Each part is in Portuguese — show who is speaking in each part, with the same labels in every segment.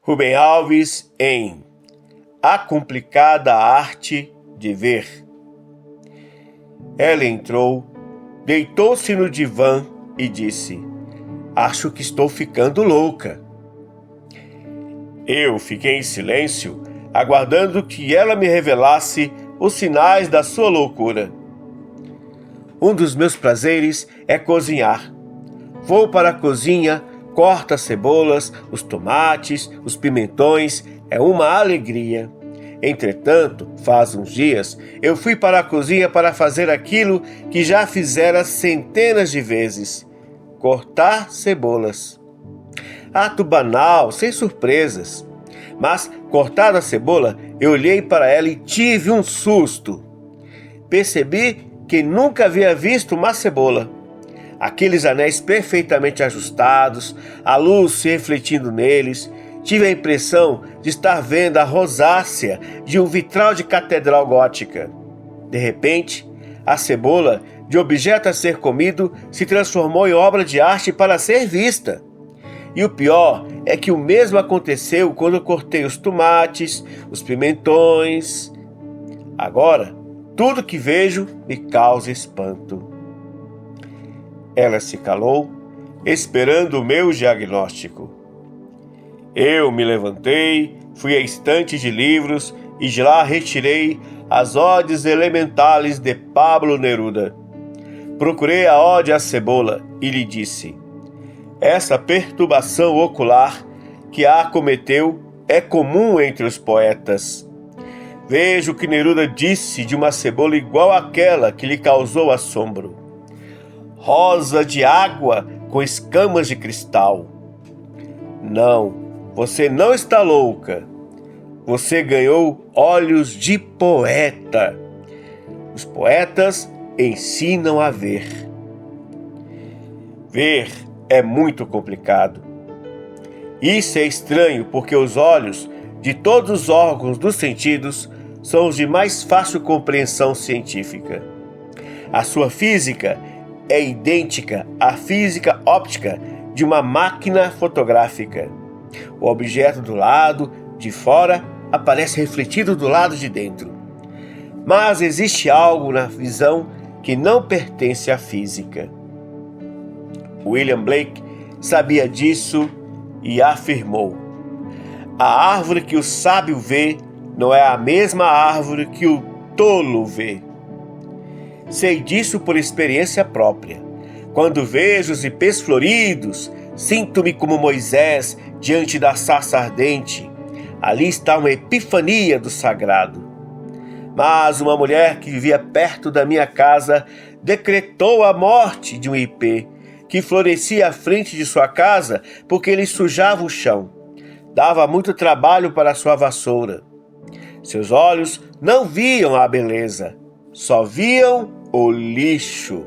Speaker 1: Rubem Alves em A Complicada Arte de Ver. Ela entrou, deitou-se no divã e disse: "Acho que estou ficando louca." Eu fiquei em silêncio, aguardando que ela me revelasse os sinais da sua loucura. Um dos meus prazeres é cozinhar. Vou para a cozinha, corto as cebolas, os tomates, os pimentões, é uma alegria. Entretanto, faz uns dias, eu fui para a cozinha para fazer aquilo que já fizera centenas de vezes: cortar cebolas. Ato banal, sem surpresas. Mas, cortada a cebola, eu olhei para ela e tive um susto. Percebi que nunca havia visto uma cebola. Aqueles anéis perfeitamente ajustados, a luz se refletindo neles. Tive a impressão de estar vendo a rosácea de um vitral de catedral gótica. De repente, a cebola, de objeto a ser comido, se transformou em obra de arte para ser vista. E o pior é que o mesmo aconteceu quando eu cortei os tomates, os pimentões. Agora, tudo que vejo me causa espanto. Ela se calou, esperando o meu diagnóstico. Eu me levantei, fui à estante de livros e de lá retirei as Odes Elementales de Pablo Neruda. Procurei a Ode à Cebola e lhe disse: "Essa perturbação ocular que a acometeu é comum entre os poetas. Vejo que Neruda disse de uma cebola igual àquela que lhe causou assombro. Rosa de água com escamas de cristal. Não, você não está louca. Você ganhou olhos de poeta. Os poetas ensinam a ver." Ver é muito complicado. Isso é estranho porque os olhos de todos os órgãos dos sentidos são os de mais fácil compreensão científica. A sua física é idêntica à física óptica de uma máquina fotográfica. O objeto do lado de fora aparece refletido do lado de dentro. Mas existe algo na visão que não pertence à física. William Blake sabia disso e afirmou: "A árvore que o sábio vê não é a mesma árvore que o tolo vê." Sei disso por experiência própria. Quando vejo os ipês floridos, sinto-me como Moisés diante da sarça ardente. Ali está uma epifania do sagrado. Mas uma mulher que vivia perto da minha casa decretou a morte de um ipê que florescia à frente de sua casa porque ele sujava o chão. Dava muito trabalho para sua vassoura. Seus olhos não viam a beleza, só viam o lixo.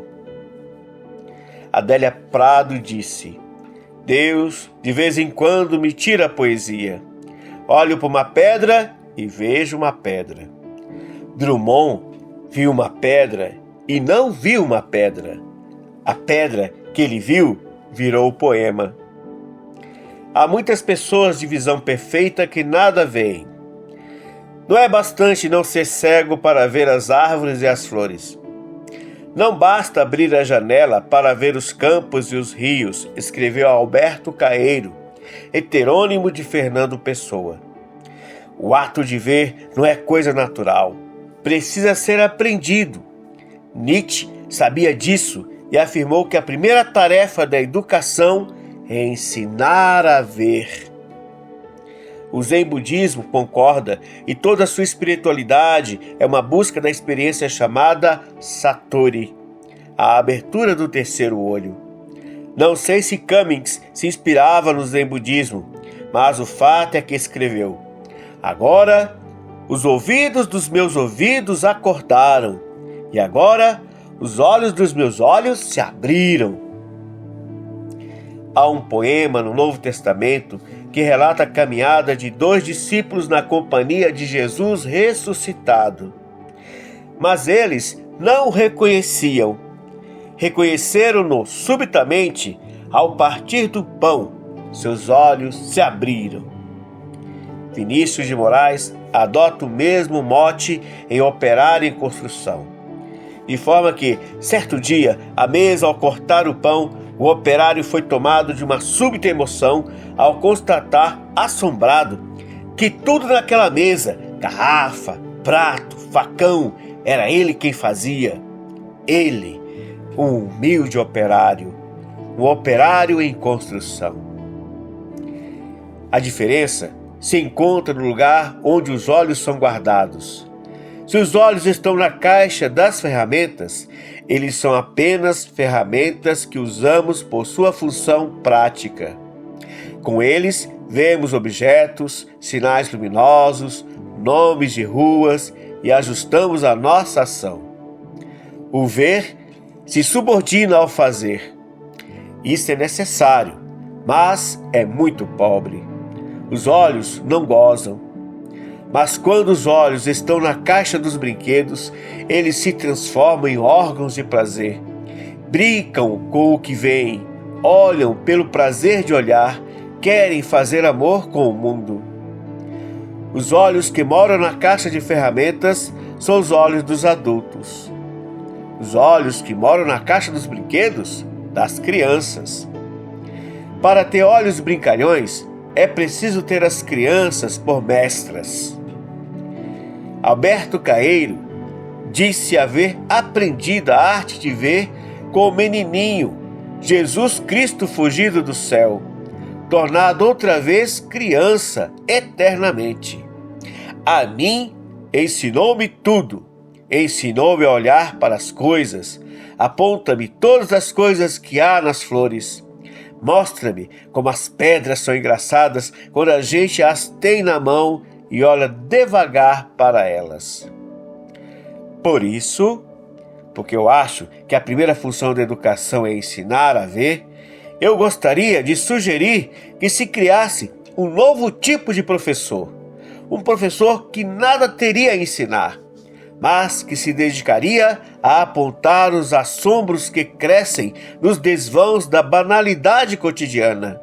Speaker 1: Adélia Prado disse: "Deus, de vez em quando, me tira a poesia. Olho para uma pedra e vejo uma pedra." Drummond viu uma pedra e não viu uma pedra. A pedra que ele viu virou o poema. Há muitas pessoas de visão perfeita que nada veem. Não é bastante não ser cego para ver as árvores e as flores. Não basta abrir a janela para ver os campos e os rios, escreveu Alberto Caeiro, heterônimo de Fernando Pessoa. O ato de ver não é coisa natural, precisa ser aprendido. Nietzsche sabia disso e afirmou que a primeira tarefa da educação é ensinar a ver. O Zen Budismo concorda e toda a sua espiritualidade é uma busca da experiência chamada Satori, a abertura do terceiro olho. Não sei se Cummings se inspirava no Zen Budismo, mas o fato é que escreveu: "Agora os ouvidos dos meus ouvidos acordaram, e agora os olhos dos meus olhos se abriram." Há um poema no Novo Testamento que relata a caminhada de 2 discípulos na companhia de Jesus ressuscitado. Mas eles não o reconheciam. Reconheceram-no subitamente ao partir do pão. Seus olhos se abriram. Vinícius de Moraes adota o mesmo mote em Operário em Construção. De forma que, certo dia, à mesa ao cortar o pão, o operário foi tomado de uma súbita emoção ao constatar, assombrado, que tudo naquela mesa, garrafa, prato, facão, era ele quem fazia. Ele, um humilde operário, um operário em construção. A diferença se encontra no lugar onde os olhos são guardados. Se os olhos estão na caixa das ferramentas, eles são apenas ferramentas que usamos por sua função prática. Com eles, vemos objetos, sinais luminosos, nomes de ruas e ajustamos a nossa ação. O ver se subordina ao fazer. Isso é necessário, mas é muito pobre. Os olhos não gozam. Mas quando os olhos estão na caixa dos brinquedos, eles se transformam em órgãos de prazer. Brincam com o que veem, olham pelo prazer de olhar, querem fazer amor com o mundo. Os olhos que moram na caixa de ferramentas são os olhos dos adultos. Os olhos que moram na caixa dos brinquedos, das crianças. Para ter olhos brincalhões, é preciso ter as crianças por mestras. Alberto Caeiro disse haver aprendido a arte de ver com o menininho, Jesus Cristo fugido do céu, tornado outra vez criança eternamente. A mim ensinou-me tudo, ensinou-me a olhar para as coisas, aponta-me todas as coisas que há nas flores. Mostra-me como as pedras são engraçadas quando a gente as tem na mão e olha devagar para elas. Por isso, porque eu acho que a primeira função da educação é ensinar a ver, eu gostaria de sugerir que se criasse um novo tipo de professor. Um professor que nada teria a ensinar, mas que se dedicaria a apontar os assombros que crescem nos desvãos da banalidade cotidiana,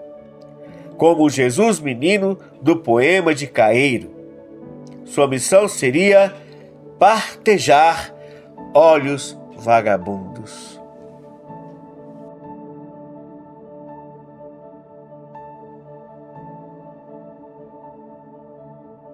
Speaker 1: como o Jesus menino do poema de Caeiro. Sua missão seria partejar olhos vagabundos.